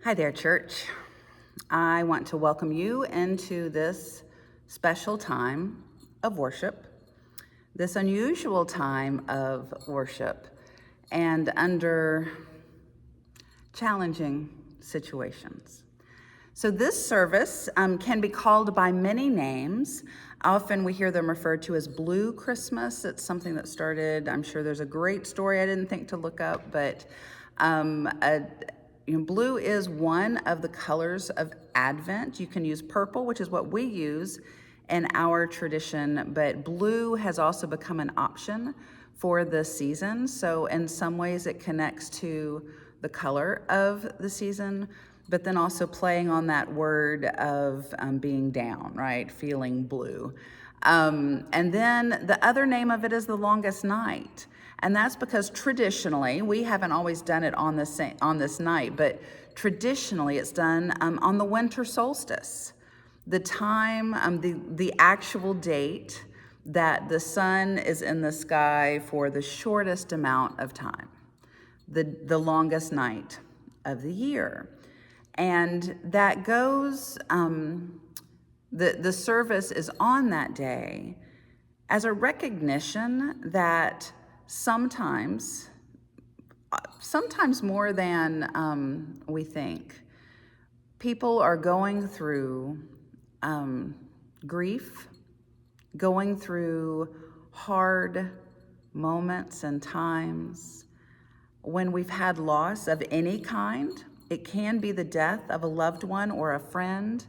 Hi there, church. I want to welcome you into this special time of worship, this unusual time of worship, and under challenging situations. So this service can be called by many names. Often we hear them referred to as Blue Christmas. It's something that started, I'm sure there's a great story I didn't think to look up, but blue is one of the colors of Advent. You can use purple, which is what we use in our tradition, but blue has also become an option for the season. So in some ways it connects to the color of the season, but then also playing on that word of being down, right? Feeling blue. And then the other name of it is the longest night. And that's because traditionally, we haven't always done it on this night, but traditionally it's done on the winter solstice. The time, the actual date that the sun is in the sky for the shortest amount of time, the longest night of the year. And that goes, the service is on that day as a recognition that sometimes more than we think, people are going through grief, going through hard moments and times when we've had loss of any kind. It can be the death of a loved one or a friend,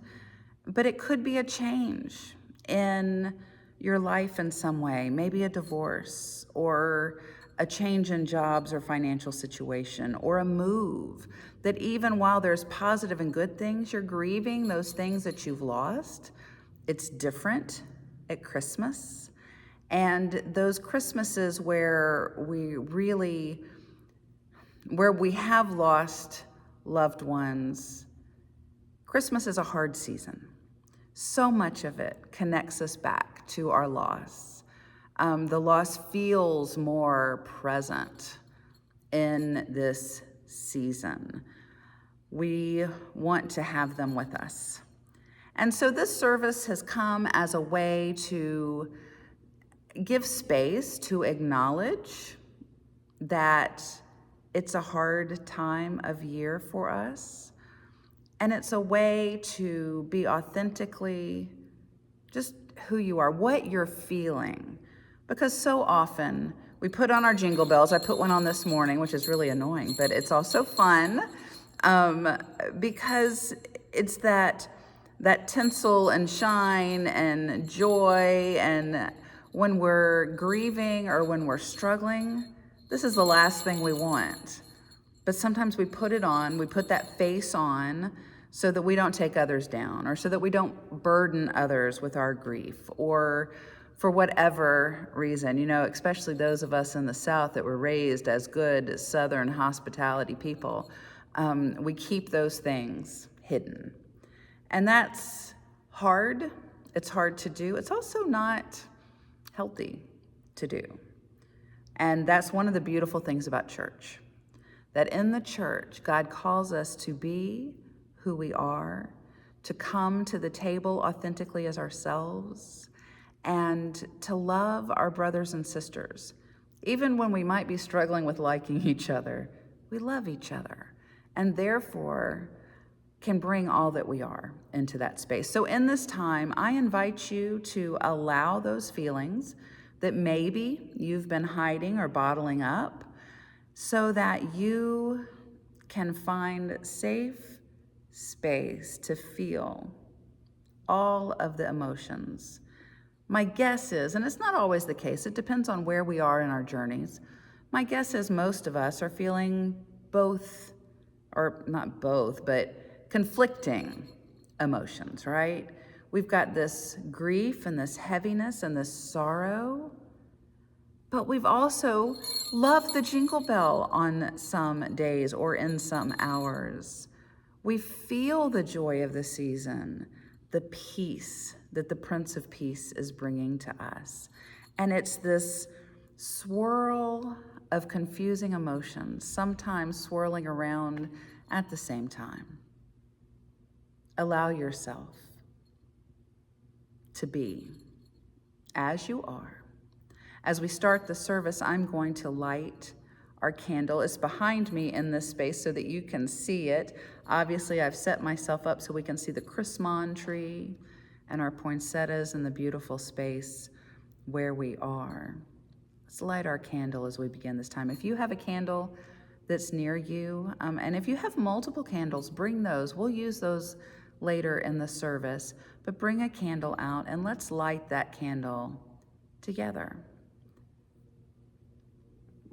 but it could be a change in your life in some way, maybe a divorce or a change in jobs or financial situation or a move, that even while there's positive and good things, you're grieving those things that you've lost. It's different at Christmas. And those Christmases where we have lost loved ones, Christmas is a hard season. So much of it connects us back to our loss. The loss feels more present in this season. We want to have them with us. And so this service has come as a way to give space to acknowledge that it's a hard time of year for us. And it's a way to be authentically just who you are, what you're feeling. Because so often we put on our jingle bells. I put one on this morning, which is really annoying, but it's also fun because it's that tinsel and shine and joy. And when we're grieving or when we're struggling, this is the last thing we want. But sometimes we put it on, we put that face on so that we don't take others down, or so that we don't burden others with our grief, or for whatever reason, especially those of us in the South that were raised as good Southern hospitality people, we keep those things hidden. And that's hard. It's hard to do. It's also not healthy to do. And that's one of the beautiful things about church, that in the church, God calls us to be who we are, to come to the table authentically as ourselves, and to love our brothers and sisters. Even when we might be struggling with liking each other, we love each other, and therefore can bring all that we are into that space. So in this time, I invite you to allow those feelings that maybe you've been hiding or bottling up, so that you can find safe space to feel all of the emotions. My guess is, and it's not always the case, it depends on where we are in our journeys. My guess is most of us are feeling both, or not both, but conflicting emotions, right? We've got this grief and this heaviness and this sorrow, but we've also loved the jingle bell on some days or in some hours. We feel the joy of the season, the peace that the Prince of Peace is bringing to us. And it's this swirl of confusing emotions, sometimes swirling around at the same time. Allow yourself to be as you are. As we start the service, I'm going to light our candle. It's behind me in this space so that you can see it. Obviously, I've set myself up so we can see the Chrismon tree and our poinsettias in the beautiful space where we are. Let's light our candle as we begin this time. If you have a candle that's near you, and if you have multiple candles, bring those. We'll use those later in the service, but bring a candle out and let's light that candle together.